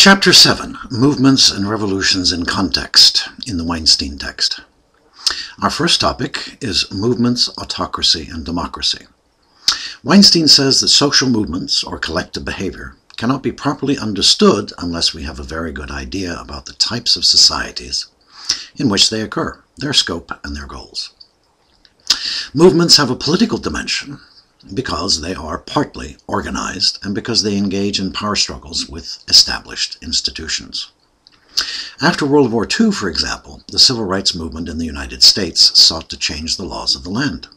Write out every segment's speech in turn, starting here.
Chapter 7, Movements and Revolutions in Context, in the Weinstein text. Our first topic is movements, autocracy, and democracy. Weinstein says that social movements, or collective behavior, cannot be properly understood unless we have a very good idea about the types of societies in which they occur, their scope, and their goals. Movements have a political dimension because they are partly organized and because they engage in power struggles with established institutions. After World War II, for example, the civil rights movement in the United States sought to change the laws of the land.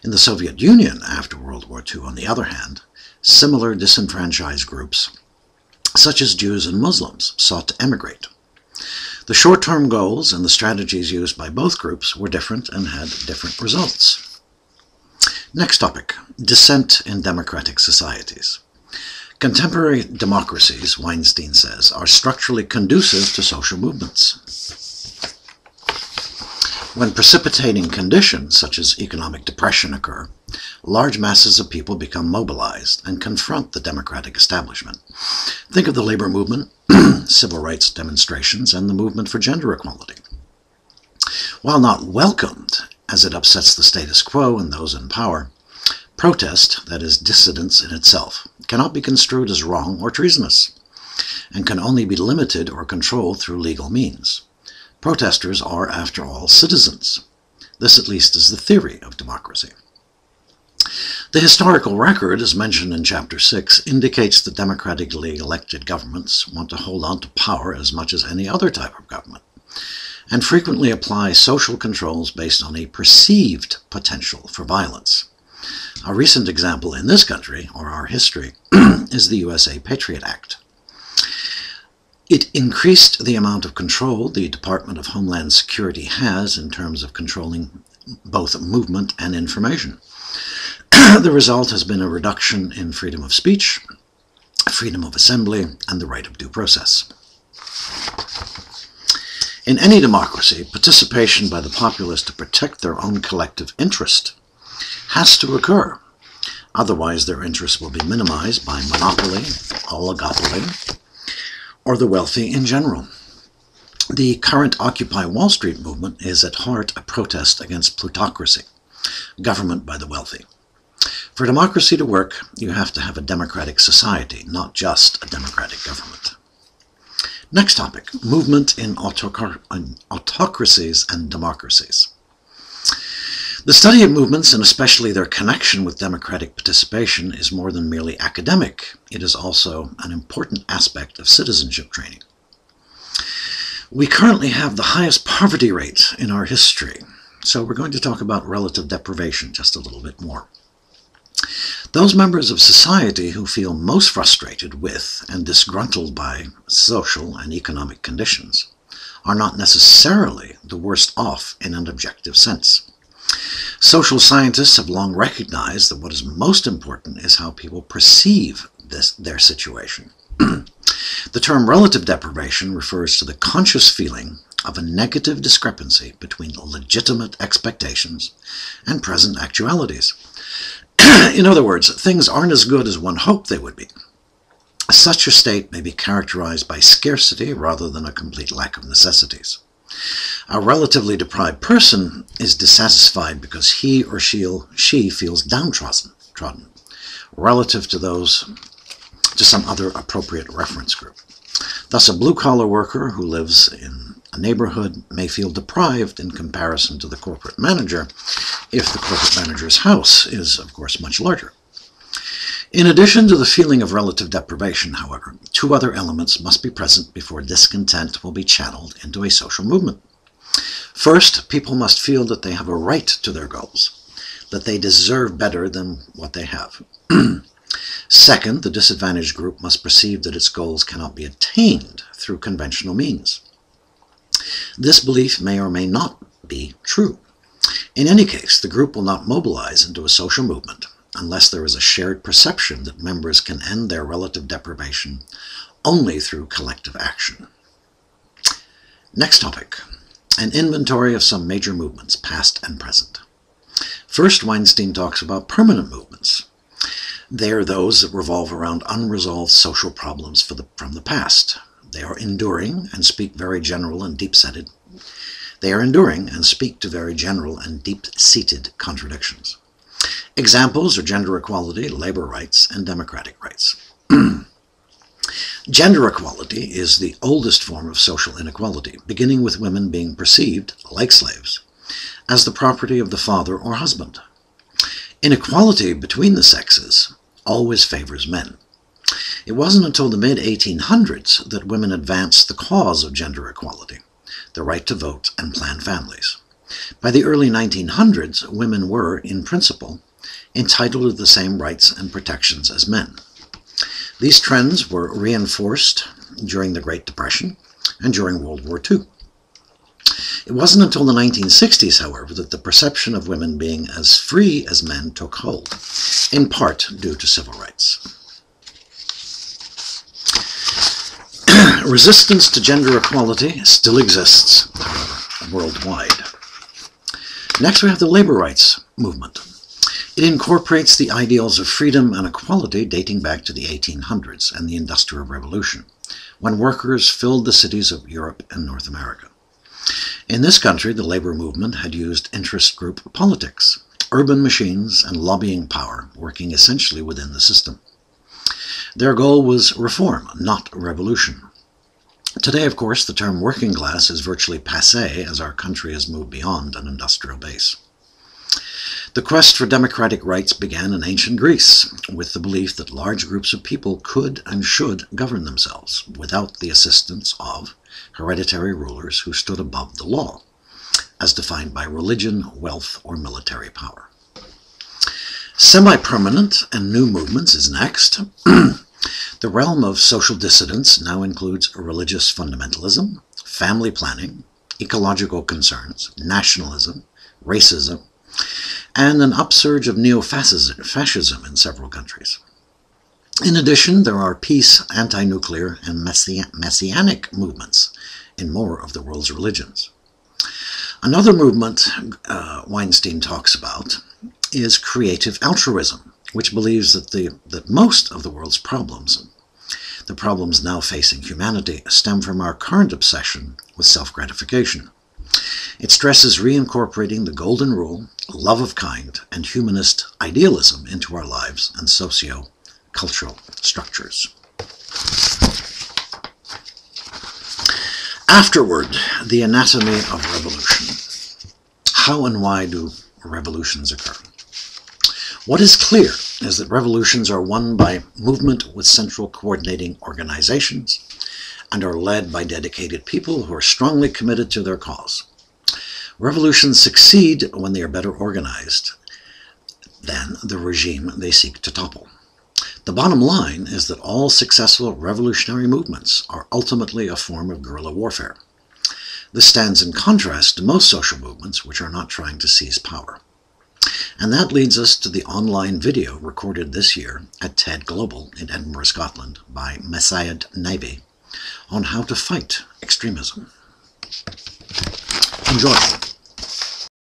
In the Soviet Union after World War II, on the other hand, similar disenfranchised groups, such as Jews and Muslims, sought to emigrate. The short-term goals and the strategies used by both groups were different and had different results. Next topic, dissent in democratic societies. Contemporary democracies, Weinstein says, are structurally conducive to social movements. When precipitating conditions, such as economic depression, occur, large masses of people become mobilized and confront the democratic establishment. Think of the labor movement, civil rights demonstrations, and the movement for gender equality. While not welcomed, as it upsets the status quo and those in power, protest, that is, dissidence in itself, cannot be construed as wrong or treasonous, and can only be limited or controlled through legal means. Protesters are, after all, citizens. This, at least, is the theory of democracy. The historical record, as mentioned in Chapter 6, indicates that democratically elected governments want to hold on to power as much as any other type of government, and frequently apply social controls based on a perceived potential for violence. A recent example in this country, or our history, is the USA Patriot Act. It increased the amount of control the Department of Homeland Security has in terms of controlling both movement and information. The result has been a reduction in freedom of speech, freedom of assembly, and the right of due process. In any democracy, participation by the populace to protect their own collective interest has to occur. Otherwise, their interests will be minimized by monopoly, oligopoly, or the wealthy in general. The current Occupy Wall Street movement is at heart a protest against plutocracy, government by the wealthy. For democracy to work, you have to have a democratic society, not just a democratic government. Next topic, movement in autocracies and democracies. The study of movements, and especially their connection with democratic participation, is more than merely academic. It is also an important aspect of citizenship training. We currently have the highest poverty rate in our history, so we're going to talk about relative deprivation just a little bit more. Those members of society who feel most frustrated with and disgruntled by social and economic conditions are not necessarily the worst off in an objective sense. Social scientists have long recognized that what is most important is how people perceive their situation. The term relative deprivation refers to the conscious feeling of a negative discrepancy between legitimate expectations and present actualities. In other words, things aren't as good as one hoped they would be. Such a state may be characterized by scarcity rather than a complete lack of necessities. A relatively deprived person is dissatisfied because he or she feels downtrodden relative to some other appropriate reference group. Thus, a blue-collar worker who lives in a neighborhood may feel deprived in comparison to the corporate manager if the corporate manager's house is, of course, much larger. In addition to the feeling of relative deprivation, however, two other elements must be present before discontent will be channeled into a social movement. First, people must feel that they have a right to their goals, that they deserve better than what they have. Second, the disadvantaged group must perceive that its goals cannot be attained through conventional means. This belief may or may not be true. In any case, the group will not mobilize into a social movement unless there is a shared perception that members can end their relative deprivation only through collective action. Next topic, an inventory of some major movements, past and present. First, Weinstein talks about permanent movements. They are those that revolve around unresolved social problems from the past. They are enduring and speak very general and deep-seated. They are enduring and speak to very general and deep-seated contradictions. Examples are gender equality, labor rights, and democratic rights. Gender equality is the oldest form of social inequality, beginning with women being perceived, like slaves, as the property of the father or husband. Inequality between the sexes always favors men. It wasn't until the mid-1800s that women advanced the cause of gender equality, the right to vote and plan families. By the early 1900s, women were, in principle, entitled to the same rights and protections as men. These trends were reinforced during the Great Depression and during World War II. It wasn't until the 1960s, however, that the perception of women being as free as men took hold, in part due to civil rights. Resistance to gender equality still exists, however, worldwide. Next, we have the labor rights movement. It incorporates the ideals of freedom and equality dating back to the 1800s and the Industrial Revolution, when workers filled the cities of Europe and North America. In this country, the labor movement had used interest group politics, urban machines, and lobbying power, working essentially within the system. Their goal was reform, not revolution. Today, of course, the term working class is virtually passé as our country has moved beyond an industrial base. The quest for democratic rights began in ancient Greece, with the belief that large groups of people could and should govern themselves without the assistance of hereditary rulers who stood above the law, as defined by religion, wealth, or military power. Semi-permanent and new movements is next. The realm of social dissidence now includes religious fundamentalism, family planning, ecological concerns, nationalism, racism, and an upsurge of neo-fascism in several countries. In addition, there are peace, anti-nuclear, and messianic movements in more of the world's religions. Another movement Weinstein talks about is creative altruism, which believes that most of the world's problems, the problems now facing humanity, stem from our current obsession with self-gratification. It stresses reincorporating the golden rule, love of kind, and humanist idealism into our lives and socio-cultural structures. Afterward, the anatomy of revolution. How and why do revolutions occur? What is clear is that revolutions are won by movement with central coordinating organizations and are led by dedicated people who are strongly committed to their cause. Revolutions succeed when they are better organized than the regime they seek to topple. The bottom line is that all successful revolutionary movements are ultimately a form of guerrilla warfare. This stands in contrast to most social movements which are not trying to seize power. And that leads us to the online video recorded this year at TED Global in Edinburgh, Scotland by Masayed Nabi on how to fight extremism. Enjoy.